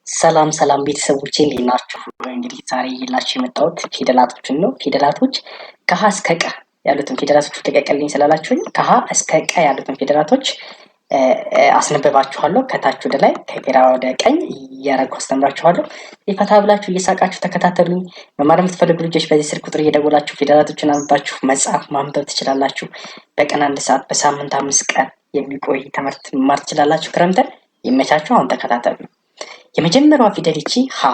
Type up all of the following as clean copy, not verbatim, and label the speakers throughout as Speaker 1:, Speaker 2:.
Speaker 1: ሰላም ሰላም ቤተሰቦቼ እንዴት ናችሁ? እንግዲህ ዛሬ ይዤላችሁ የመጣሁት ፊደላቶችን ነው። ፊደላቶች ከሀ እስከ ቀ ያሉትን ፊደላቶች ተቀቀልኝ ስላላችሁኝ ከሀ እስከ ቀ ያሉትን ፊደላቶች አስነብባችኋለሁ። ከታች ወደ ላይ ከግራ ወደ ቀኝ እያደረጉ አስተምራችኋለሁ። የፈታ ብላችሁ እየሳቃችሁ ተከታተሉኝ። መማር የምትፈልጉ ልጆች በዚህ ስልክ ቁጥር እየደወላችሁ ፊደላቶችን አንብባችሁ መጻፍ ማንበብ ትችላላችሁ። በቀን 1 ሰዓት በሳምንት 5 ቀን የሚቆይ ትምህርት መማር ትችላላችሁ። ክረምትን ይመቻችሁ። አሁን ተከታተሉ። የመጀመሪያዋ ፊደል ይቺ ሀ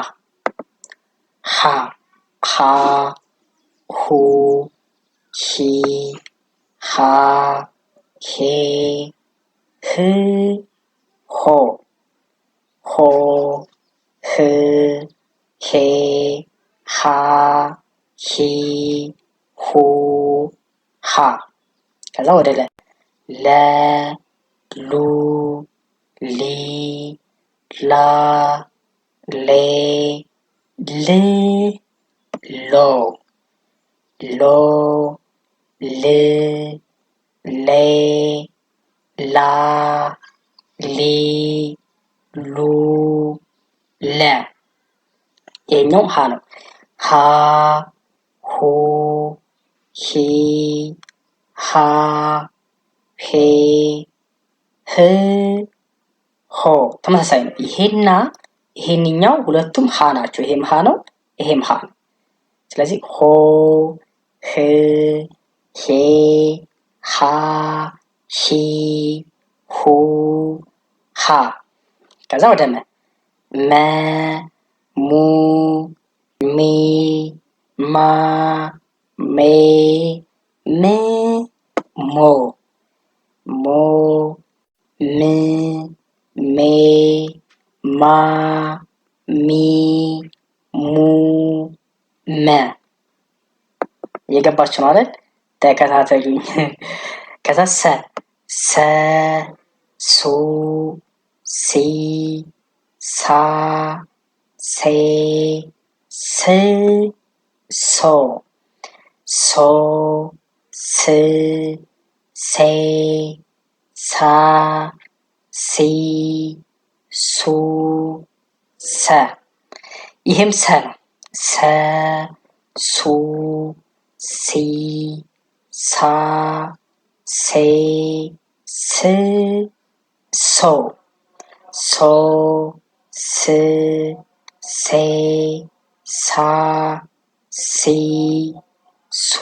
Speaker 1: ሀ ሀ ሁ ሂ ሃ ሄ ህ ሆ ሆ ህ ሄ ሃ ሂ ሁ ሃ ከዛ ወደ ለ ሉ ሊ ላ ሌ ል ሎ ሎ ል ሌ ላ ሊ ሉ ለ ይሄኛው ሀ ነው። ሀ ሁ ሂ ሃ ሄ ህ ሆ ተመሳሳይ ነው። ይሄና ይሄንኛው ሁለቱም ሀ ናቸው። ይሄም ሀ ነው፣ ይሄም ሀ ነው። ስለዚህ ሆ ህ ሄ ሃ ሂ ሁ ሃ ከዛ ወደ መ ሙ ሚ ማ ሜ ም ሞ ሞ ም ሜ ማ ሚ ሙ መ የገባችሁ ማለት ተከታተሉኝ። ከዛ ሰ ሱ ሲ ሳ ሴ ስ ሶ ሶ ስ ሴ ሳ ሲ ሱ ሰ ይሄም ሰ ነው። ሰ ሱ ሲ ሳ ሴ ስ ሶ ሶ ስ ሴ ሳ ሲ ሱ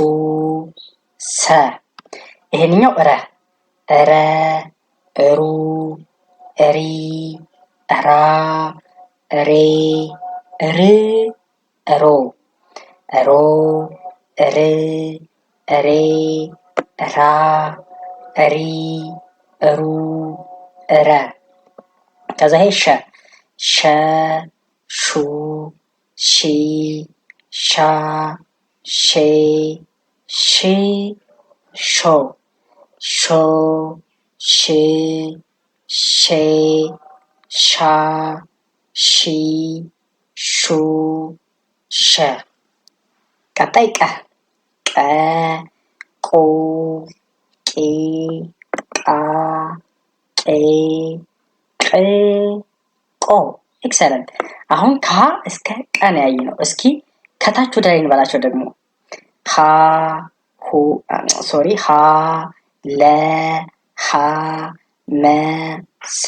Speaker 1: ሰ ይሄንኛው ረ ረ ሩ ሪ ራ ሬ ር ሮ ሮ ር ሬ ራ ሪ ሩ ረ ከዛ ይሄ ሸ ሹ ሺ ሻ ሼ ሽ ሾ ሾ ሽ ሼ ሻ ሺ ሹ ሸ ቀጣይ ቀ ቆ ቄ ቃ ቄ ቅ ቆ ኤክሰለንት። አሁን ከሀ እስከ ቀ ነው ያየነው። እስኪ ከታች ወደ ላይ እንበላቸው ደግሞ ሀ ሁ ሶሪ ሀ ለ ሀ መ ሰ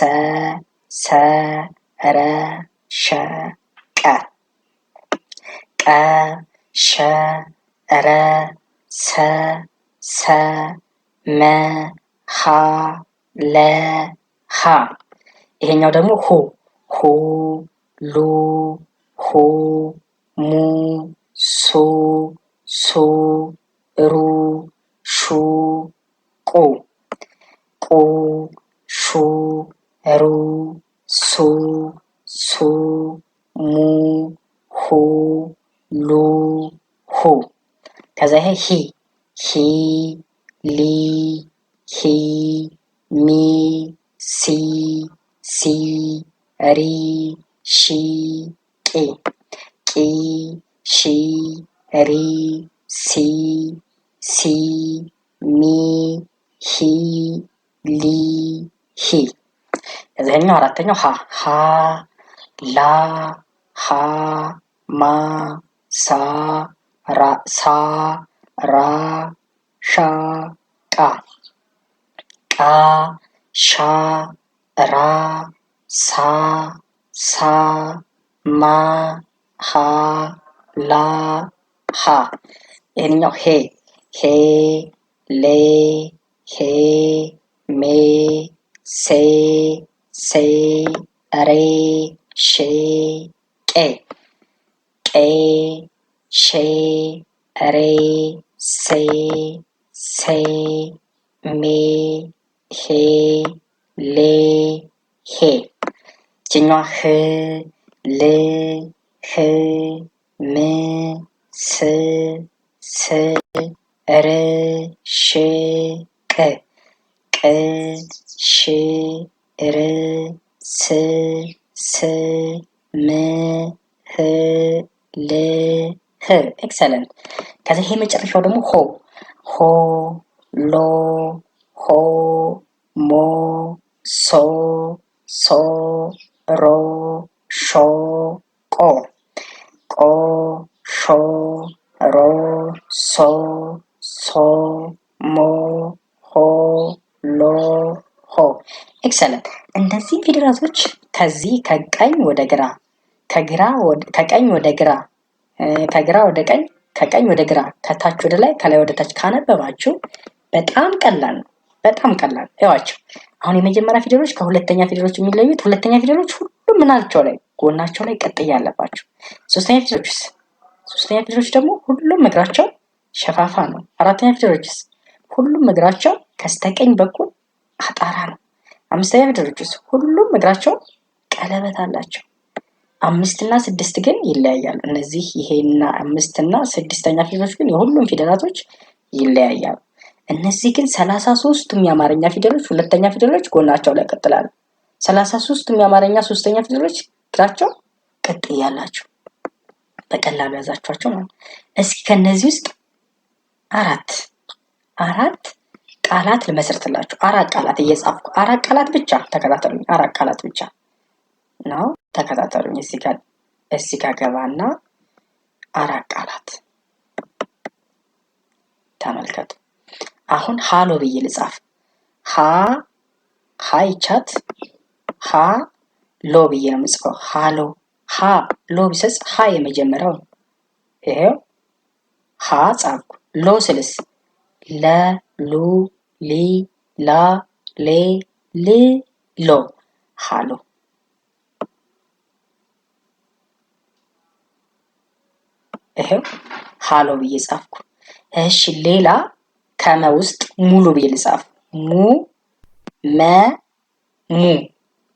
Speaker 1: ሰ ረ ሸ ቀ ቀ ሸ ረ ሰ ሰ መ ሀ ለ ሀ ይሄኛው ደግሞ ሁ ሁ ሉ ሁ ሙ ሱ ሱ ሩ ሹ ቁ ቁ ሹ ሩ ሱ ሱ ሙ ሁ ሉ ሁ ከዛ ይሄ ሂ ሊ ሂ ሚ ሲ ሲ ሪ ሺ ቂ ቂ ሺ ሪ ሲ ሲ ሚ ሂ ሊ ሂ ከዚህኛው አራተኛው ሀ ላ ሀ ማ ሳ ራ ሳ ራ ሻ ቃ ቃ ሻ ራ ሳ ሳ ማ ሀ ላ ሀ። ይህኛው ሄ ሄ ሌ ሄ ሜ ሴ ሴ ሬ ሼ ቄ ቄ ሼ ሬ ሴ ሴ ሜ ሄ ሌ ሄ። ይችኛዋ ህ ል ህ ም ስ ስ ር ሽ ቅ ቅ ሽ ር ስ ስ ም ህ ል ህ። ኤክሰለንት። ከዚህ ይሄ መጨረሻው ደግሞ ሆ ሆ ሎ ሆ ሞ ሶ ሶ ሮ ሾ ቆ ቆ ሾ ሮ ሶ ሶ ሞ ሆ ሎ ሆ። ኤክሰለንት። እነዚህ ፊደላቶች ከዚህ ከቀኝ ወደ ግራ ከቀኝ ወደ ግራ ከግራ ወደ ቀኝ ከቀኝ ወደ ግራ ከታች ወደ ላይ ከላይ ወደ ታች ካነበባችሁ በጣም ቀላል ነው። በጣም ቀላል እዋቸው። አሁን የመጀመሪያ ፊደሎች ከሁለተኛ ፊደሎች የሚለዩት ሁለተኛ ፊደሎች ሁሉም ምናቸው ላይ ጎናቸው ላይ ቅጥያ ያለባቸው። ሶስተኛ ፊደሎች ደግሞ ሁሉም እግራቸው ሸፋፋ ነው። አራተኛ ፊደሎችስ ሁሉም እግራቸው ከስተቀኝ በኩል አጣራ ነው። አምስተኛ ፊደሎችስ ሁሉም እግራቸው ቀለበት አላቸው። 5 እና 6 ግን ይለያያሉ። እነዚህ ይሄና 5 እና 6ኛ ፊደሎች ግን የሁሉም ፊደላቶች ይለያያሉ። እነዚህ ግን 33ቱም የአማርኛ ፊደሎች ሁለተኛ ፊደሎች ጎናቸው ላይ ቀጥላሉ። 33ቱም የአማርኛ ሶስተኛ ፊደሎች እግራቸው ቅጥያ ያላቸው። በቀላሉ ያዛችኋቸው ማለት። እስኪ ከነዚህ ውስጥ አራት ቃላት ልመሰርትላችሁ። 4 ቃላት እየጻፍኩ 4 ቃላት ብቻ ተከታተሉኝ። 4 ቃላት ብቻ ነው ተከታተሉኝ። እዚህ ጋር ገባና 4 ቃላት ተመልከቱ። አሁን ሃሎ ብዬ ልጻፍ። ሃይቻት ሃ ሎ ብዬ ነው የምጽፈው። ሃሎ ሃ ሎ ቢሰጽ ሃ የመጀመሪያው ይሄው ሃ ጻፍኩ። ሎ ስልስ ለ ሉ ሊ ላ ሌ ል ሎ ሃሎ። ይሄው ሃሎ ብዬ ጻፍኩ። እሺ ሌላ ከመ ውስጥ ሙሉ ብዬ ልጻፍ። ሙ መ ሙ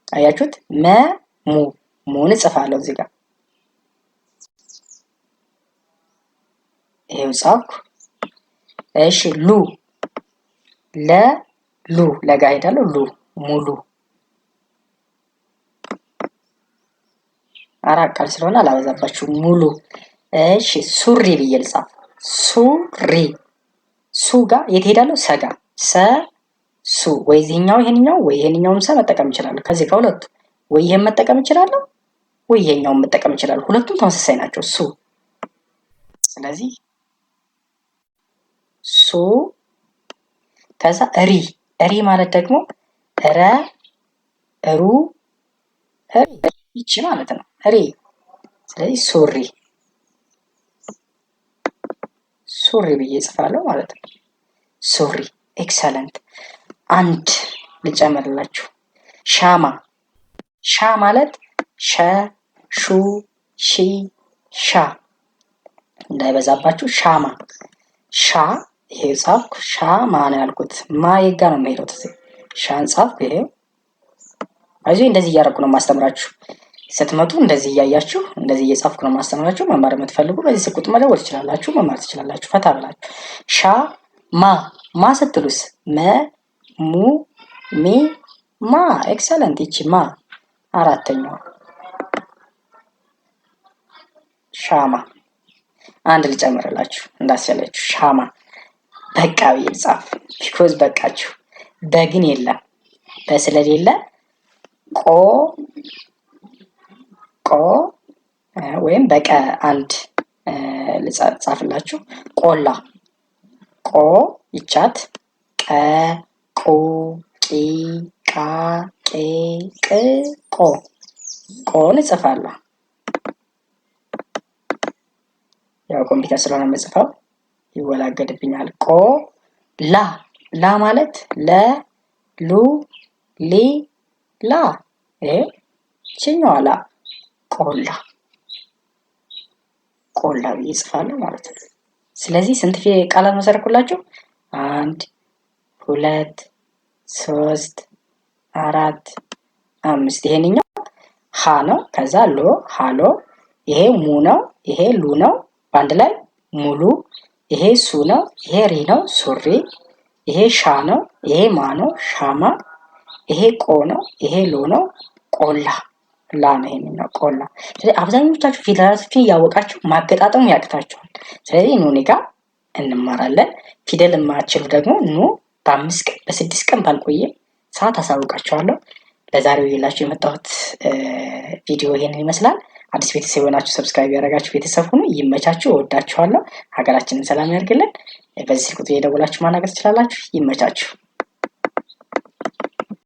Speaker 1: አያችሁት? መ ሙ ሙን እጽፋለሁ እዚህ ጋር። ይሄው ጻፍኩ። እሺ ሉ ለ ሉ ለጋ ሄዳለሁ። ሉ ሙሉ 4 ቃል ስለሆነ አላበዛባችሁ። ሙሉ። እሺ ሱሪ ብዬ ልጻፍ። ሱሪ ሱ ጋር የት ሄዳለሁ? ሰጋ ሰ ሱ። ወይ ይሄኛው ይሄንኛው ወይ ይሄንኛውን ሰ መጠቀም ይችላል። ከዚህ ከሁለቱ ወይ ይሄን መጠቀም ይችላል ወይ ይሄኛውን መጠቀም ይችላል። ሁለቱም ተመሳሳይ ናቸው። ሱ። ስለዚህ ሱ። ከዛ ሪ ማለት ደግሞ ረ ሩ ይቺ ማለት ነው ሪ። ስለዚህ ሱሪ ብዬ እጽፋለሁ ማለት ነው። ሱሪ። ኤክሰለንት። አንድ ልጨምርላችሁ። ሻማ ማለት ሸ ሹ ሺ ሻ እንዳይበዛባችሁ። ሻማ ሻ ይሄ ጻፍኩ። ሻማ ነው ያልኩት። ማ የጋ ነው የሚሄደው። ሻን ጻፍኩ። ይሄ አይዞህ እንደዚህ እያደረኩ ነው ማስተምራችሁ። ስትመጡ እንደዚህ እያያችሁ እንደዚህ እየጻፍኩ ነው ማስተምራችሁ። መማር የምትፈልጉ በዚህ ስልክ ቁጥር መደወል ትችላላችሁ። መማር ትችላላችሁ። ፈታ ብላችሁ። ሻ ማ ስትሉስ መ ሙ ሚ ማ። ኤክሰለንት። ይቺ ማ አራተኛዋ ሻማ። አንድ ልጨምርላችሁ እንዳስቻላችሁ። ሻማ በቃ ብዬ ልጻፍ። ቢኮዝ በቃችሁ። በግን የለም። በስለሌለ ቆ ወይም በቀ አንድ ልጻፍላችሁ። ቆላ ቆ ይቻት ቀ ቁ ቂ ቃ ቄ ቅ ቆ ቆን እጽፋለሁ። ያው ኮምፒውተር ስለሆነ የምጽፈው ይወላገድብኛል። ቆ ላ ማለት ለ ሉ ሊ ላ ይችኛዋ ላ ቆላ ብዬ እጽፋለሁ ማለት ነው። ስለዚህ ስንት ቃላት መሰረኩላችሁ? 1 2 3 4 5 ይሄንኛው ሀ ነው። ከዛ ሎ ሃሎ፣ ይሄ ሙ ነው፣ ይሄ ሉ ነው፣ በአንድ ላይ ሙሉ። ይሄ ሱ ነው፣ ይሄ ሪ ነው፣ ሱሪ። ይሄ ሻ ነው፣ ይሄ ማ ነው፣ ሻማ። ይሄ ቆ ነው፣ ይሄ ሎ ነው፣ ቆላ። ላ ነው ይሄንኛው ቆላ። ስለዚህ አብዛኞቻችሁ ፊደላቶችን እያወቃችሁ ማገጣጠሙ ያቅታችኋል። ስለዚህ ኑ እኔ ጋር እንማራለን። ፊደል የማትችሉ ደግሞ ኑ በ5 ቀን በ6 ቀን ባልቆየ ሰዓት አሳውቃችኋለሁ። ለዛሬው ይላችሁ የመጣሁት ቪዲዮ ይሄንን ይመስላል። አዲስ ቤተሰብ የሆናችሁ ሰብስክራይብ ያደረጋችሁ ቤተሰብ ሁኑ። ይመቻችሁ። እወዳችኋለሁ። ሀገራችንን ሰላም ያድርግልን። በዚህ ቁጥር የደወላችሁ ማናገር ትችላላችሁ። ይመቻችሁ።